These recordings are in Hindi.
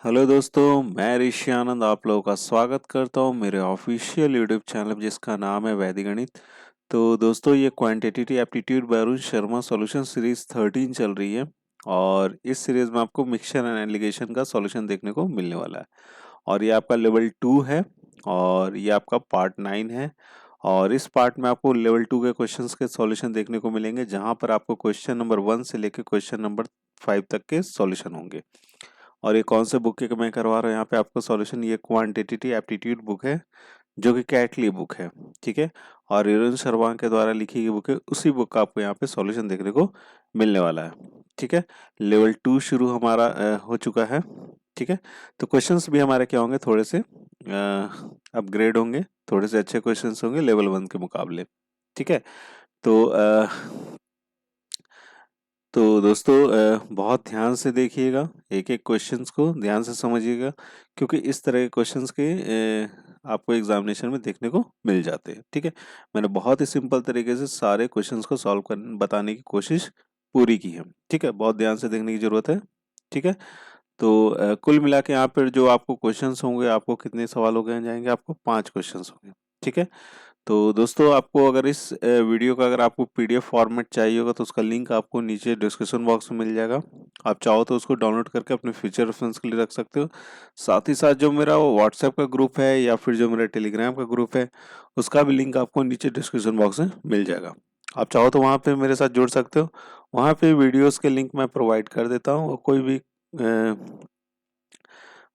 हेलो दोस्तों, मैं ऋषि आनंद आप लोगों का स्वागत करता हूं मेरे ऑफिशियल यूट्यूब चैनल जिसका नाम है वैदिक गणित। तो दोस्तों ये quantitative aptitude bye Arun Sharma solution series 13 चल रही है और इस सीरीज में आपको मिक्सचर एंड एलिगेशन का सॉल्यूशन देखने को मिलने वाला है। और ये आपका लेवल 2 है और ये आपका पार्ट 9 है। और इस पार्ट में आपको लेवल 2 के क्वेश्चंस के सॉल्यूशन देखने को मिलेंगे, जहां पर आपको क्वेश्चन नंबर 1 से लेकर क्वेश्चन नंबर 5 तक के सॉल्यूशन होंगे। और ये कौन से बुक के मैं करवा रहा हूँ यहाँ पे आपको सॉल्यूशन, ये क्वांटिटेटिव एप्टीट्यूड बुक है जो कि कैटली बुक है, ठीक है। और अरुण शर्मा के द्वारा लिखी गई बुक है, उसी बुक का आपको यहाँ पे सॉल्यूशन देखने को मिलने वाला है, ठीक है। लेवल 2 शुरू हमारा हो चुका है, ठीक है। तो क्वेश्चंस भी हमारे क्या होंगे, थोड़े से अपग्रेड होंगे, थोड़े से अच्छे क्वेश्चंस होंगे लेवल 1 के मुकाबले, ठीक है। तो दोस्तों बहुत ध्यान से देखिएगा, एक एक क्वेश्चंस को ध्यान से समझिएगा, क्योंकि इस तरह के क्वेश्चंस के आपको एग्जामिनेशन में देखने को मिल जाते हैं, ठीक है। मैंने बहुत ही सिंपल तरीके से सारे क्वेश्चंस को सॉल्व कर बताने की कोशिश पूरी की है, ठीक है। बहुत ध्यान से देखने की जरूरत है, ठीक है। तो कुल मिला के यहाँ पर जो आपको क्वेश्चंस होंगे, आपको कितने सवाल हो गए जाएंगे, आपको 5 क्वेश्चंस होंगे, ठीक है। तो दोस्तों आपको अगर इस वीडियो का अगर आपको पीडीएफ फॉर्मेट चाहिए होगा तो उसका लिंक आपको नीचे डिस्क्रिप्शन बॉक्स में मिल जाएगा। आप चाहो तो उसको डाउनलोड करके अपने फ्यूचर रेफरेंस के लिए रख सकते हो। साथ ही साथ जो मेरा व्हाट्सएप का ग्रुप है या फिर जो मेरा टेलीग्राम का ग्रुप है, उसका भी लिंक आपको नीचे डिस्क्रिप्शन बॉक्स में मिल जाएगा। आप चाहो तो वहाँ पे मेरे साथ जुड़ सकते हो। वहाँ पे वीडियोस के लिंक मैं प्रोवाइड कर देता हूँ, और कोई भी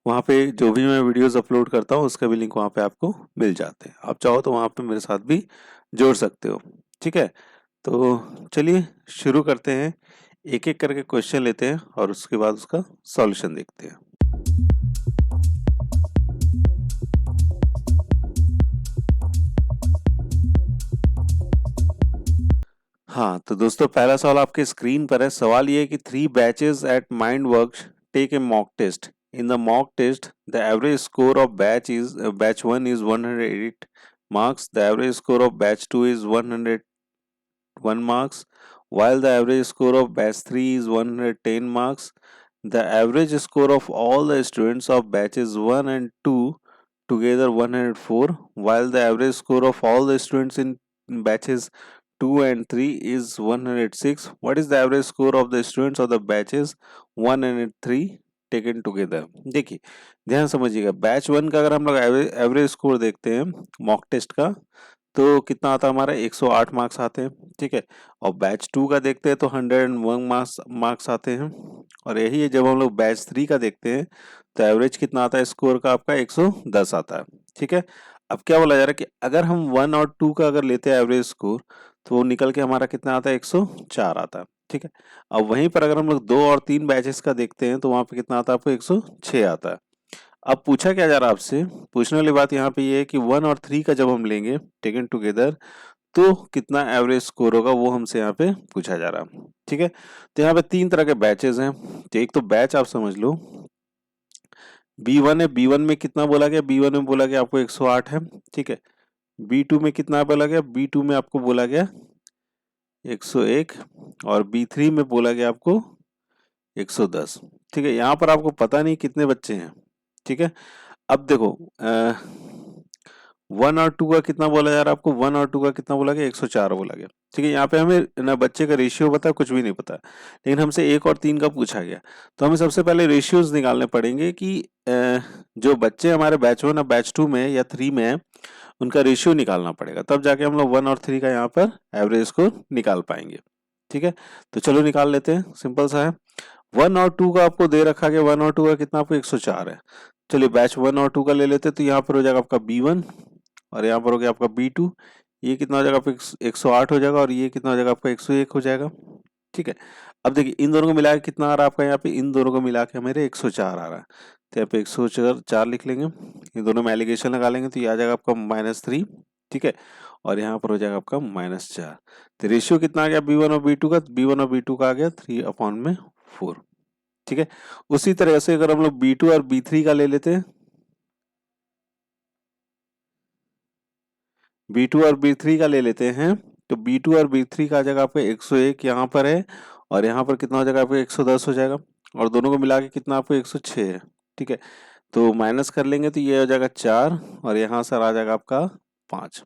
वहाँ पे जो भी मैं वीडियोस अपलोड करता हूँ उसका भी लिंक वहाँ पे आपको मिल जाते हैं। आप चाहो तो वहाँ पे मेरे साथ भी जोड़ सकते हो, ठीक है। तो चलिए शुरू करते हैं, एक एक करके क्वेश्चन लेते हैं और उसके बाद उसका सॉल्यूशन देखते हैं। हाँ, तो दोस्तों पहला सवाल आपके स्क्रीन पर है। सवाल ये है कि 3 batches at mind works take a mock test. In the mock test, the average score of batch 1 is 108 marks. The average score of batch 2 is 101 marks, while the average score of batch 3 is 110 marks. The average score of all the students of batches 1 and 2 together 104, while the average score of all the students in batches 2 and 3 is 106. What is the average score of the students of the batches 1 and 3 taken together? देखिए ध्यान समझिएगा, बैच 1 का अगर हम लोग एवरेज स्कोर देखते हैं मॉक टेस्ट का, तो कितना आता है हमारा 108 मार्क्स आते हैं, ठीक है। और बैच 2 का देखते हैं तो 101 मार्क्स आते हैं। और यही है जब हम लोग बैच 3 का देखते हैं तो एवरेज कितना आता है स्कोर का, आपका 110 आता है, ठीक है। अब क्या बोला जा रहा है कि अगर हम 1 और 2 का अगर लेते हैं एवरेज स्कोर, तो वो निकल के हमारा कितना आता है, 104 आता है, ठीक है। अब वहीं पर अगर हम लोग 2 और 3 बैचेस का देखते हैं तो वहां पे कितना आता है, आपको 106 आता है। अब पूछा क्या जा रहा है आपसे, पूछने वाली बात यहाँ पे ये है कि 1 और 3 का जब हम लेंगे टेकन टुगेदर तो कितना एवरेज स्कोर होगा, वो हमसे यहाँ पे पूछा जा रहा है, ठीक है। तो यहाँ पे 3 तरह के बैचेस हैं। तो एक तो बैच आप समझ लो B1 है, B1 में कितना बोला गया, B1 में बोला गया आपको 108 है, ठीक है। B2 में कितना बोला गया, B2 में आपको बोला गया 101, और B3 में बोला गया आपको 110, ठीक है। यहाँ पर आपको पता नहीं कितने बच्चे हैं, ठीक है। अब देखो 1 और 2 का कितना बोला जा रहा है आपको, 1 और 2 का कितना बोला गया, 104 बोला गया, ठीक है। यहाँ पे हमें ना बच्चे का रेशियो पता, कुछ भी नहीं पता, लेकिन हमसे 1 और 3 का पूछा गया। तो हमें सबसे पहले रेशियोज निकालने पड़ेंगे कि जो बच्चे हमारे बैच 1 और बैच 2 में या 3 में है, उनका रेशियो निकालना पड़ेगा, तब जाके हम लोग 1 और 3 का यहाँ पर एवरेज स्कोर निकाल पाएंगे, ठीक है। तो चलो निकाल लेते हैं, सिंपल सा है। 1 और 2 का आपको दे रखा गया, 1 और 2 का कितना आपको 104 है। चलिए बैच 1 और 2 का ले लेते हैं, तो यहाँ पर हो जाएगा आपका B1 और यहाँ पर हो गया आपका B2। ये कितना हो जाएगा आपका 108 हो जाएगा, और ये कितना हो जाएगा आपका 101 हो जाएगा, ठीक है। अब देखिए इन दोनों को मिला के कितना आ रहा है आपका, यहाँ पे इन दोनों को मिला के मेरे 104 आ रहा है। तो यहाँ पे 104 लिख लेंगे, इन दोनों में एलिगेशन लगा लेंगे तो ये आ जाएगा आपका -3, ठीक है। और यहाँ पर हो जाएगा आपका -4। तो रेशियो कितना आ गया B1 और B2 का, B1 और B2 का आ गया 3/4, ठीक है। उसी तरह से अगर हम लोग B2 और B3 का ले लेते हैं, B2 और B3 का ले लेते हैं, तो B2 और B3 का आ जाएगा आपका 101 यहाँ पर है, और यहाँ पर कितना हो जाएगा आपका 110 हो जाएगा, और दोनों को मिला के कितना आपको 106 है, ठीक है, तो माइनस कर लेंगे तो ये हो जाएगा 4 और यहाँ से आ जाएगा आपका 5।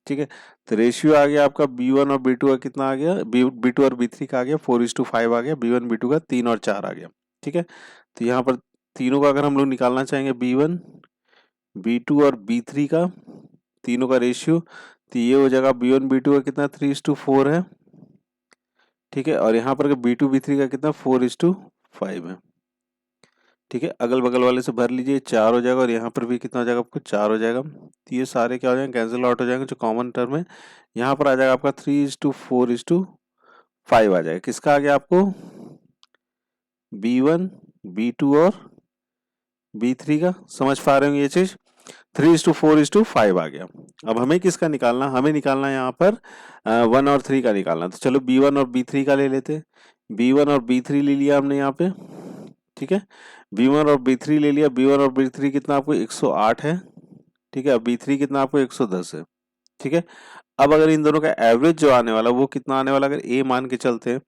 ठीक है, तो रेशियो आ गया आपका B1 और B2 का कितना आ गया, B2 और B3 का आ गया 4:5 आ गया, B1 B2 का 3 और 4 आ गया। ठीक है, तो यहाँ पर तीनों का अगर हम लोग निकालना चाहेंगे B1 B2 और B3 का तीनों का रेशियो, तो ये हो जाएगा B1 B2 का कितना 3:4 है। ठीक है, और यहाँ पर B2 B3 का कितना 4:5 है। ठीक है, अगल बगल वाले से भर लीजिए 4 हो जाएगा और यहाँ पर भी कितना हो जाएगा आपको 4 हो जाएगा। तो ये सारे क्या हो जाएंगे, कैंसिल आउट हो जाएंगे, जो कॉमन टर्म है यहाँ पर आ जाएगा आपका 3:4:5 आ जाएगा। किसका आ गया आपको, B1 B2 और B3 का। समझ पा रहे होंगे ये चीज, 3:4:5 आ गया। अब हमें किसका निकालना, हमें निकालना है यहाँ पर 1 और 3 का निकालना। तो चलो B1 और B3 का ले लेते। B1 और B3 ले लिया हमने यहाँ पे। ठीक है, B1 और B3 ले लिया। B1 और B3 कितना आपको 108 है। ठीक है, B3 कितना आपको 110 है। ठीक है, अब अगर इन दोनों का एवरेज जो आने वाला वो कितना आने वाला, अगर A मान के चलते हैं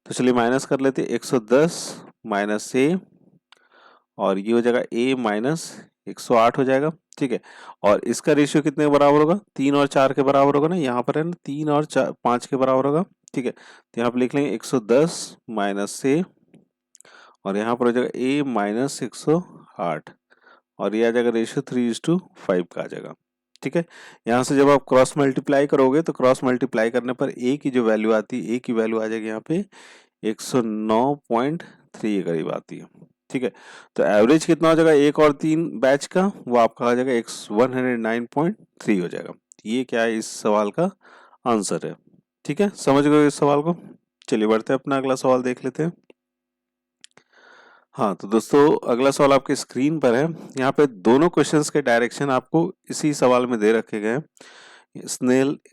तो चलिए माइनस कर लेते हैं, 110 माइनस A और ये हो जाएगा A माइनस 108 हो जाएगा। ठीक है, और इसका रेशियो कितने के बराबर होगा, 3 और 4 के बराबर होगा ना, यहाँ पर है ना 3 और 5 के बराबर होगा। ठीक है, तो यहाँ पर लिख लेंगे 110 माइनस A और यहाँ पर हो जाएगा A माइनस 108 और ये आ जाएगा रेशियो 3:5 का आ जाएगा। ठीक है, यहाँ से जब आप क्रॉस मल्टीप्लाई करोगे तो क्रॉस मल्टीप्लाई करने पर A की जो वैल्यू आती है, A की वैल्यू आ जाएगी यहाँ पे 109.3 के करीब आती है। ठीक है, तो एवरेज कितना हो जाएगा एक और 3 बैच का, वो आपका आ जाएगा 109.3 हो जाएगा। ये क्या है, इस सवाल का आंसर है। ठीक है, समझ गए इस सवाल को। चलिए बढ़ते हैं, अपना अगला सवाल देख लेते हैं। हाँ, तो दोस्तों अगला सवाल आपके स्क्रीन पर है। यहाँ पे दोनों क्वेश्चंस के डायरेक्शन आपको इसी सवाल में दे रखे गए हैं।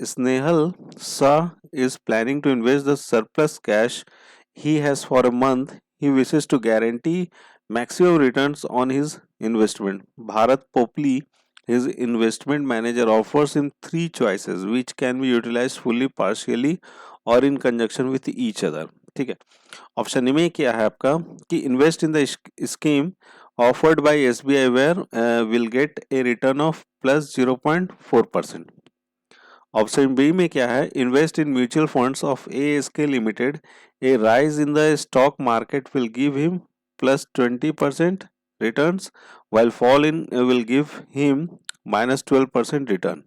Snehal Shah is planning to invest the surplus cash he has for a month. He wishes to guarantee maximum returns on his investment. Bharat Popli, his investment manager, offers him three choices which can be utilized fully, partially or in conjunction with each other. ठीक है, ऑप्शन में क्या है आपका कि invest in the scheme offered by SBI where will get a return of plus 0.4%। Option B में क्या है, invest in mutual funds of ASK limited, a rise in the stock market will give him plus 20% returns while fall in will give him minus 12% return.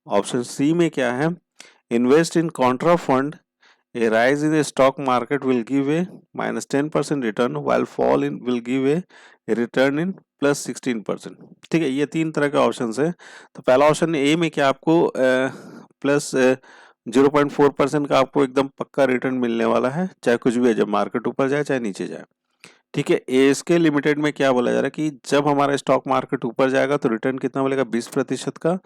Option C में क्या है, invest in contra fund, a rise in the stock market will give a minus 10% return while fall in will give a return in plus 16%। ठीक है, ये तीन तरह के ऑप्शन है। तो पहला ऑप्शन ए में क्या आपको प्लस 0.4% का आपको एकदम पक्का रिटर्न मिलने वाला है, चाहे कुछ भी है, जब मार्केट ऊपर जाए चाहे नीचे जाए। ठीक है, एएसके लिमिटेड में क्या बोला जा रहा है कि जब हमारा स्टॉक मार्केट ऊपर जाएगा तो रिटर्न कितना मिलेगा 20% का,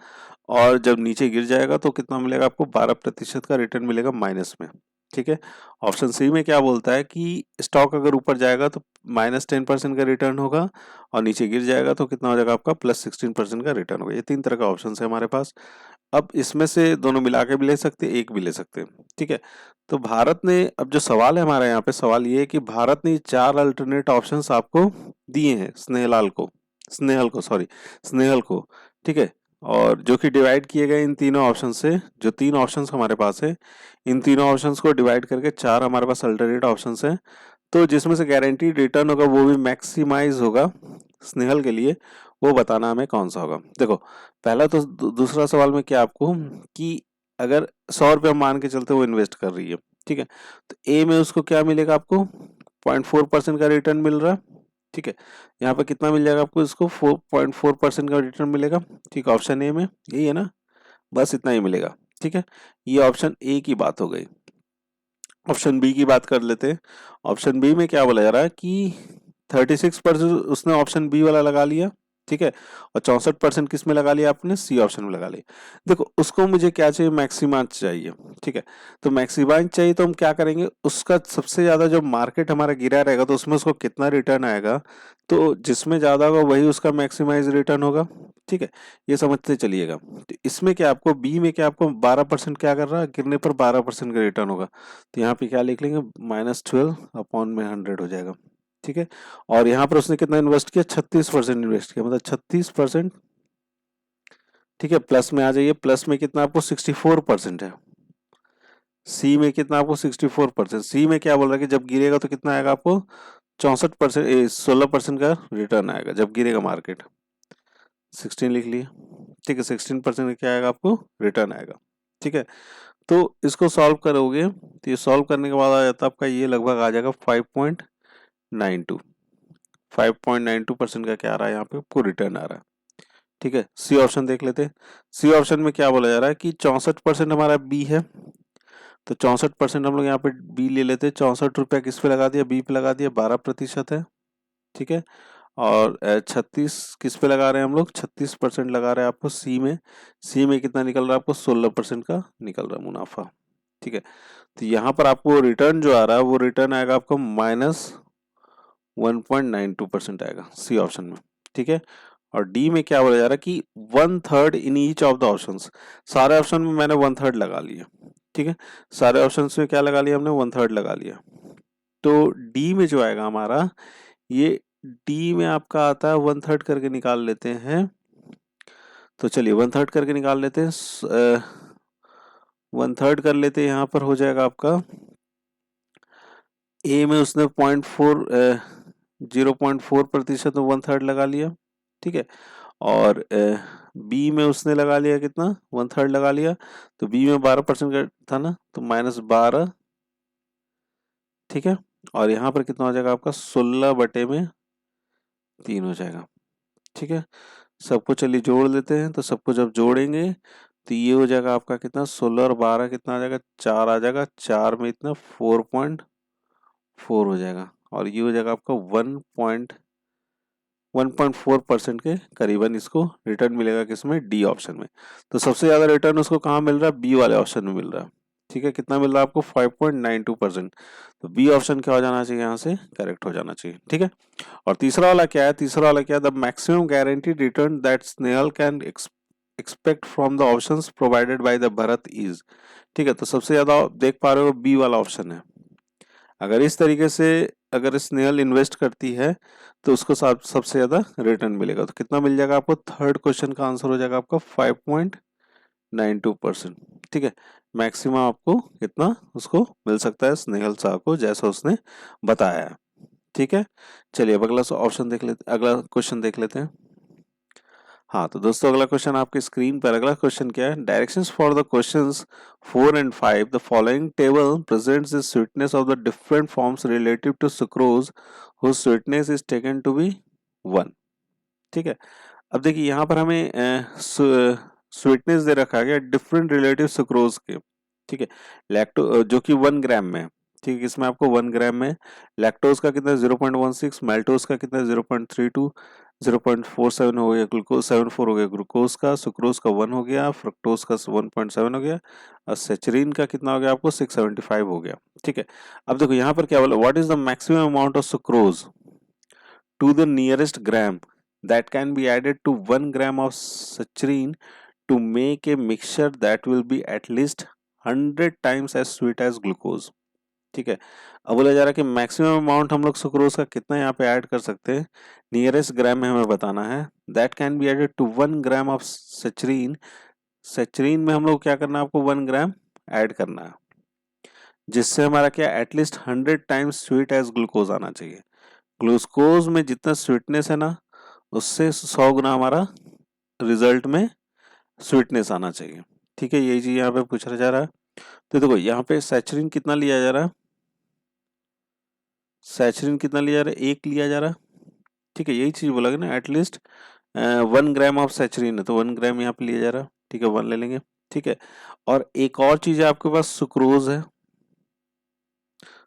और जब नीचे गिर जाएगा तो कितना मिलेगा आपको 12% का रिटर्न मिलेगा माइनस में। ठीक है, ऑप्शन सी में क्या बोलता है कि स्टॉक अगर ऊपर जाएगा तो माइनस 10% का रिटर्न होगा और नीचे गिर जाएगा तो कितना हो जाएगा आपका प्लस 16% का रिटर्न होगा। ये तीन तरह का ऑप्शन है हमारे पास। अब इसमें से दोनों मिला के भी ले सकते हैं, एक भी ले सकते हैं। ठीक है, तो भारत ने, अब जो सवाल है हमारा यहाँ पे, सवाल ये है कि भारत ने 4 अल्टरनेट ऑप्शंस आपको दिए हैं स्नेहल को। ठीक है, और जो कि डिवाइड किए गए इन तीनों ऑप्शन से, जो तीन ऑप्शंस हमारे पास है, इन तीनों ऑप्शंस को डिवाइड करके 4 हमारे पास अल्टरनेट ऑप्शंस हैं। तो जिसमें से गारंटीड रिटर्न होगा वो भी मैक्सिमाइज होगा स्नेहल के लिए, वो बताना हमें कौन सा होगा। देखो पहला तो दूसरा सवाल में क्या आपको कि अगर 100 रुपये मान के चलते वो इन्वेस्ट कर रही है, ठीक है, तो ए में उसको क्या मिलेगा आपको 0.4% का रिटर्न मिल रहा है। ठीक है, यहाँ पे कितना मिल जाएगा आपको, इसको 4.4% का रिटर्न मिलेगा। ठीक है, ऑप्शन ए में यही है ना, बस इतना ही मिलेगा। ठीक है, ये ऑप्शन ए की बात हो गई। ऑप्शन बी की बात कर लेते हैं। ऑप्शन बी में क्या बोला जा रहा है कि 36% उसने ऑप्शन बी वाला लगा लिया। ठीक है, और 64% किस में लगा लिया आपने, सी ऑप्शन में लगा लिया। देखो उसको मुझे क्या चाहिए, मैक्सिमा चाहिए। ठीक है, तो मैक्सिमा चाहिए तो हम क्या करेंगे, उसका सबसे ज्यादा जो मार्केट हमारा गिरा रहेगा तो उसमें उसको कितना रिटर्न आएगा, तो जिसमें ज्यादा होगा वही उसका मैक्सिमाइज रिटर्न होगा। ठीक है, ये समझते चलिएगा। तो इसमें क्या आपको बी में क्या आपको 12% क्या कर रहा है, गिरने पर 12% का रिटर्न होगा। तो यहाँ पे क्या लिख लेंगे, -12 अपॉन में 100 हो जाएगा। ठीक है। और यहाँ पर उसने कितना इन्वेस्ट किया, 36% इन्वेस्ट किया, मतलब 36%। ठीक है, प्लस में आ जाइए, प्लस में कितना आपको 64% है। सी में कितना आपको 64%। सी में क्या बोल रहा है कि जब गिरेगा तो कितना आएगा आपको 64%, 16% का रिटर्न आएगा जब गिरेगा मार्केट। 16 लिख लिए। ठीक है, 16% का क्या आएगा आपको रिटर्न आएगा। ठीक है, तो इसको सॉल्व करोगे तो ये सॉल्व करने के बाद आ जाता है आपका, ये लगभग आ जाएगा 5.92। 5.92% का क्या आ रहा है यहाँ पे आपको रिटर्न आ रहा है। ठीक है, सी ऑप्शन देख लेते हैं। सी ऑप्शन में क्या बोला जा रहा है कि 64% हमारा बी है, तो 64% हम लोग यहाँ पे बी ले लेते हैं। 64 रुपया किस पे लगा दिया, बी पे लगा दिया, 12% है। ठीक है, और 36 किस पे लगा रहे हैं हम लोग, 36% लगा रहे हैं आपको सी में। सी में कितना निकल रहा है आपको 16% का निकल रहा है मुनाफा। ठीक है, तो यहाँ पर आपको रिटर्न जो आ रहा है वो रिटर्न आएगा आपको -1.92% आएगा सी ऑप्शन में। ठीक है, और डी में क्या बोला जा रहा है कि 1/3 in each of the options. सारे ऑप्शन में मैंने 1/3 लगा लिया। ठीक है, सारे ऑप्शंस में क्या लगा लिया हमने, 1/3 लगा लिया। तो डी में जो आएगा हमारा, ये डी में आपका आता है 1/3 करके निकाल लेते हैं। तो चलिए 1/3 करके निकाल लेते हैं। 1/3 कर लेते हैं, यहाँ पर हो जाएगा आपका ए में उसने 0.4% तो 1/3 लगा लिया। ठीक है, और बी में उसने लगा लिया कितना, 1/3 लगा लिया। तो बी में 12% का था ना, तो -12। ठीक है, और यहाँ पर कितना हो जाएगा आपका 16/3 हो जाएगा। ठीक है, सबको चलिए जोड़ लेते हैं। तो सबको जब जोड़ेंगे तो ये हो जाएगा आपका कितना, 16 और 12 कितना आ जाएगा, 4 आ जाएगा। 4 में इतना 4.4 हो जाएगा, और ये हो जाएगा आपका 1.4% के करीबन इसको रिटर्न मिलेगा किसमें, डी ऑप्शन में। तो सबसे ज्यादा रिटर्न उसको कहाँ मिल रहा है, बी वाले ऑप्शन में मिल रहा है। ठीक है, कितना मिल रहा है आपको 5.92%। तो बी ऑप्शन क्या हो जाना चाहिए, यहाँ से करेक्ट हो जाना चाहिए। ठीक है, और तीसरा वाला क्या है, तीसरा वाला क्या है, the maximum guaranteed return that Snehal can expect from the options provided by the Bharat is. ठीक है, तो सबसे ज्यादा आप देख पा रहे हो बी वाला ऑप्शन है। अगर इस तरीके से अगर स्नेहल इन्वेस्ट करती है तो उसको सबसे ज्यादा रिटर्न मिलेगा। तो कितना मिल जाएगा आपको, थर्ड क्वेश्चन का आंसर हो जाएगा आपका 5.92%। ठीक है, मैक्सिमम आपको कितना उसको मिल सकता है स्नेहल शाह को, जैसा उसने बताया है। ठीक है, चलिए अब अगला ऑप्शन देख लेते, अगला क्वेश्चन देख लेते हैं। हाँ, तो दोस्तों अगला क्वेश्चन आपकी स्क्रीन पर, अगला क्वेश्चन क्या है, directions for the questions 4 and 5, the following table presents the sweetness of the different forms relative to sucrose whose sweetness is taken to be 1। ठीक है, अब देखिए यहाँ पर हमें स्वीटनेस दे रखा गया डिफरेंट रिलेटिव सुक्रोज के। ठीक है, लैक्टो जो कि 1 ग्राम में है। ठीक है, इसमें आपको 1 ग्राम में लैक्टोज का कितना 0.16, मेल्टोज का कितना 0.32, 0.47 हो गया ग्लूकोज, 74 हो गया ग्लूकोज का, सुक्रोज का 1 हो गया, फ्रक्टोज का 1.7 हो गया, और सेचरीन का कितना हो गया आपको 675 हो गया। ठीक है, अब देखो यहाँ पर क्या बोला, what is the maximum amount of sucrose to the nearest gram that can be added to 1 gram of saccharin to make a mixture that will be at least 100 times as sweet as glucose। ठीक है, अब बोला जा रहा है कि मैक्सिमम अमाउंट हम लोग सुक्रोज का कितना यहाँ पे ऐड कर सकते हैं, नियरेस्ट ग्राम में हमें बताना है। That can be added to 1 gram of saccharin. Saccharin में हम लोग क्या करना है, आपको 1 ग्राम ऐड करना है, जिससे हमारा क्या at least 100 times sweet as glucose आना चाहिए। ग्लूकोज में जितना स्वीटनेस है ना, उससे 100 गुना हमारा रिजल्ट में स्वीटनेस आना चाहिए। ठीक है, यही चीज यहाँ पे पूछा जा रहा है। तो देखो यहाँ पे सैचरीन कितना लिया जा रहा है, सैचरीन कितना लिया जा रहा है, 1 लिया जा रहा है। ठीक है, यही चीज बोला गया ना, एटलीस्ट 1 ग्राम ऑफ सैचरीन है, तो 1 ग्राम यहाँ पे लिया जा रहा है। ठीक है, 1 ले लेंगे। ठीक है, और एक और चीज है आपके पास, सुक्रोज है।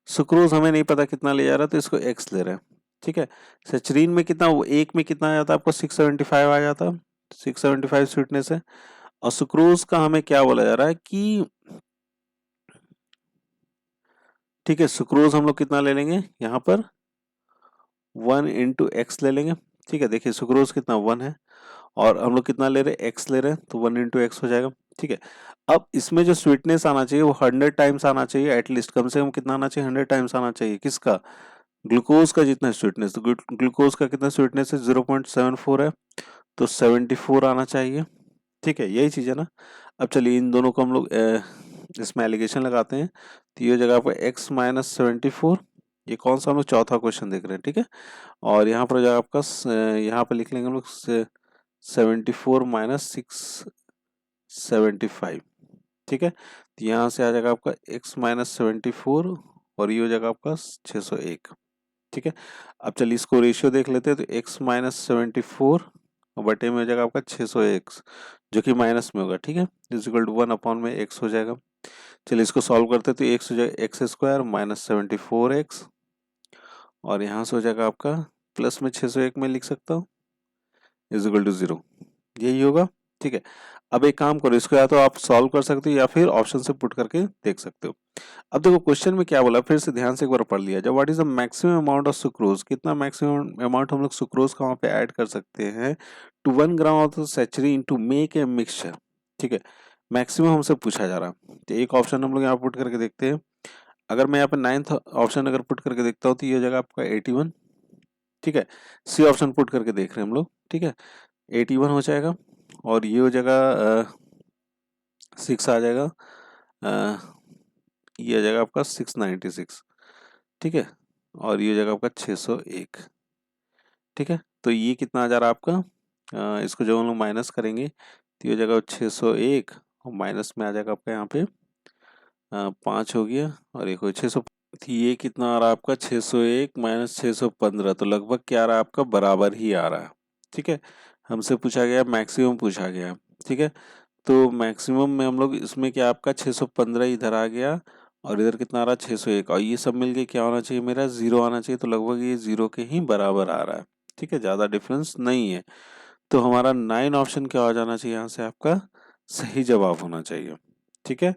सुक्रोज हमें नहीं पता कितना ले जा रहा है, तो इसको एक्स ले रहे हैं। ठीक है, सेचरीन में कितना, वो एक में कितना आ जाता है आपको 675 आ जाता है, 675 स्वीटनेस है। और सुक्रोज का हमें क्या बोला जा रहा है कि, ठीक है, सुक्रोज हम लोग कितना ले लेंगे यहाँ पर 1 इंटू एक्स ले लेंगे। ठीक है, देखिए सुक्रोज कितना 1 है, और हम लोग कितना ले रहे हैं, एक्स ले रहे हैं, तो 1 इंटू एक्स हो जाएगा। ठीक है, अब इसमें जो स्वीटनेस आना चाहिए वो 100 टाइम्स आना चाहिए, एटलीस्ट कम से कम कितना आना चाहिए, 100 टाइम्स आना चाहिए, किसका, ग्लूकोज का जितना स्वीटनेस, तो ग्लूकोज का कितना स्वीटनेस है 0.74 है, तो 74 आना चाहिए। ठीक है, यही चीज़ है ना। अब चलिए इन दोनों को हम लोग इसमें एलिगेशन लगाते हैं। तो ये जगह पर x-74, ये कौन सा हम लोग चौथा क्वेश्चन देख रहे हैं। ठीक है, और यहाँ पर जगह आपका यहाँ पर लिख लेंगे हम लोग 74 माइनस 675। ठीक है, तो यहाँ से आ जाएगा आपका x-74 और ये हो जाएगा आपका 601। ठीक है, अब चलिए इसको रेशियो देख लेते हैं। तो x-74 बटे में हो जाएगा आपका 601, जो कि माइनस में होगा। ठीक है, इज इक्वल टू 1 में x हो जाएगा। चलिए इसको सॉल्व करते हैं। तो x हो जाएगा एक्स स्क्वायर माइनस 74x, और यहाँ से हो जाएगा आपका प्लस में 601 में लिख सकता हूँ, इज इक्वल टू 0, यही होगा। ठीक है, अब एक काम करो, इसको या तो आप सॉल्व कर सकते हो या फिर ऑप्शन से पुट करके देख सकते हो। अब देखो क्वेश्चन में क्या बोला, फिर से ध्यान से एक बार पढ़ लिया जाए। What is the maximum amount of sucrose, कितना मैक्सिमम अमाउंट हम लोग सुक्रोज का वहाँ पे ऐड कर सकते हैं to 1 gram of the saccharin to make a mixture. ठीक है, मैक्सिमम हमसे पूछा जा रहा है। तो एक ऑप्शन हम लोग यहाँ पुट करके देखते हैं। अगर मैं यहाँ पे 9th ऑप्शन अगर पुट करके देखता हूँ तो ये हो जाएगा आपका 81। ठीक है, सी ऑप्शन पुट करके देख रहे हैं हम लोग। ठीक है, 81 हो जाएगा, और ये हो जाएगा 6 आ जाएगा, ये आ जाएगा आपका 696। ठीक है, और ये हो जाएगा आपका 601। ठीक है, तो ये कितना आ जा रहा है आपका, इसको जब हम लोग माइनस करेंगे तो ये हो जाएगा 601, और माइनस में आ जाएगा आपका यहाँ पे 5 हो गया, और एक हो 600। ये कितना आ रहा है आपका 601 माइनस 615, तो लगभग क्या आ रहा है आपका, बराबर ही आ रहा है। ठीक है, हमसे पूछा गया मैक्सिमम पूछा गया। ठीक है, तो मैक्सिमम में हम लोग इसमें क्या आपका 615 इधर आ गया, और इधर कितना आ रहा है 601, और ये सब मिलके क्या होना चाहिए मेरा 0 आना चाहिए। तो लगभग ये 0 के ही बराबर आ रहा है। ठीक है, ज़्यादा डिफरेंस नहीं है। तो हमारा 9 ऑप्शन क्या हो जाना चाहिए यहाँ से आपका सही जवाब होना चाहिए। ठीक है,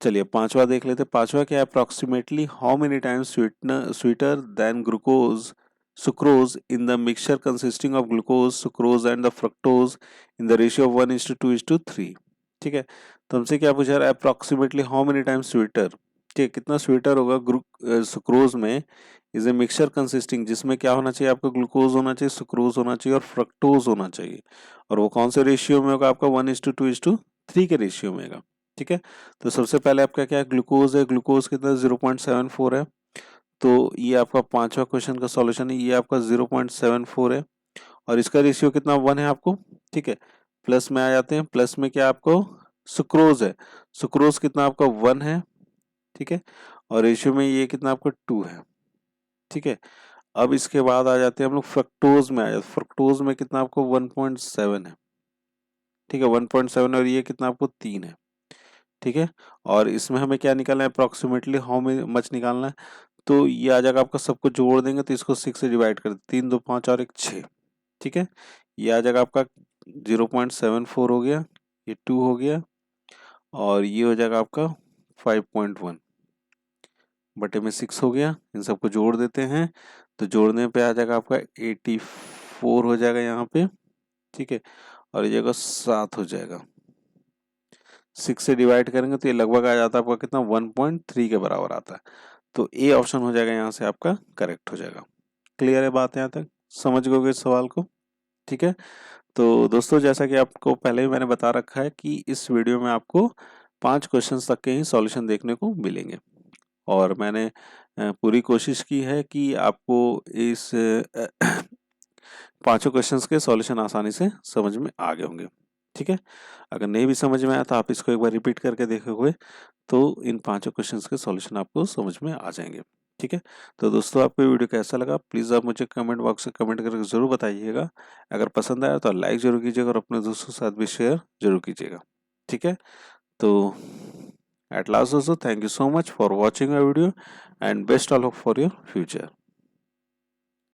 चलिए पांचवा देख लेते हैं। पांचवा क्या है, approximately how many times sweeter than glucose sucrose in the mixture consisting of glucose sucrose and the fructose in the ratio of 1:2:3। ठीक है, तो हमसे क्या पूछा रहा है, approximately how many times sweeter. ठीक है, कितना स्वीटर होगा सुक्रोज में इज ए मिक्सचर कंसिस्टिंग, जिसमें क्या होना चाहिए आपका, ग्लूकोज होना चाहिए, सुक्रोज होना चाहिए और फ्रक्टोज होना चाहिए। और वो कौन से रेशियो में होगा आपका, 1:2:3 के रेशियो में होगा। ठीक है, तो सबसे पहले आपका क्या है, ग्लूकोज है। ग्लूकोज कितना 0.74 है, तो ये आपका पांचवा क्वेश्चन का सॉल्यूशन है। ये आपका 0.74 है, और इसका रेशियो कितना 1 है आपको। ठीक है, प्लस में आ जाते हैं। प्लस में क्या आपको सुक्रोज है, सुक्रोज कितना आपका 1 है। ठीक है, और रेशियो में ये कितना आपका 2 है। ठीक है, अब इसके बाद आ जाते हैं हम लोग फ्रक्टोज में। आ जाते फ्रक्टोज में कितना आपको 1.7 है। ठीक है, 1.7, और ये कितना आपको 3 है। ठीक है, और इसमें हमें क्या निकालना है, अप्रोक्सीमेटली हाउ मच निकालना है। तो ये आ जाएगा आपका, सबको जोड़ देंगे तो इसको 6 से डिवाइड कर, 3 2 5 और 1 6। ठीक है, ये आ जाएगा आपका 0.74 हो गया, ये 2 हो गया, और ये हो जाएगा आपका 5.1 बटे में 6 हो गया। इन सबको जोड़ देते हैं, तो जोड़ने पे आ जाएगा आपका 84 हो जाएगा यहाँ पे। ठीक है, और ये जगह 7 हो जाएगा। 6 से डिवाइड करेंगे तो ये लगभग आ जाता है आपका कितना, 1.3 के बराबर आता है। तो ए ऑप्शन हो जाएगा यहाँ से आपका करेक्ट हो जाएगा। क्लियर है बात यहाँ तक, समझ गए इस सवाल को। ठीक है, तो दोस्तों जैसा कि आपको पहले ही मैंने बता रखा है कि इस वीडियो में आपको 5 क्वेश्चंस तक के ही सॉल्यूशन देखने को मिलेंगे, और मैंने पूरी कोशिश की है कि आपको इस पांचों क्वेश्चंस के सॉल्यूशन आसानी से समझ में आ गए होंगे। ठीक है, अगर नहीं भी समझ में आया तो आप इसको एक बार रिपीट करके देखोगे तो इन पांचों क्वेश्चंस के सॉल्यूशन आपको समझ में आ जाएंगे। ठीक है, तो दोस्तों आपको ये वीडियो कैसा लगा प्लीज़ आप मुझे कमेंट बॉक्स में कमेंट करके ज़रूर बताइएगा। अगर पसंद आया तो लाइक ज़रूर कीजिएगा, और अपने दोस्तों के साथ भी शेयर जरूर कीजिएगा। ठीक है, तो एट लास्ट दोस्तों thank you so much for watching a video, and best all of for your future.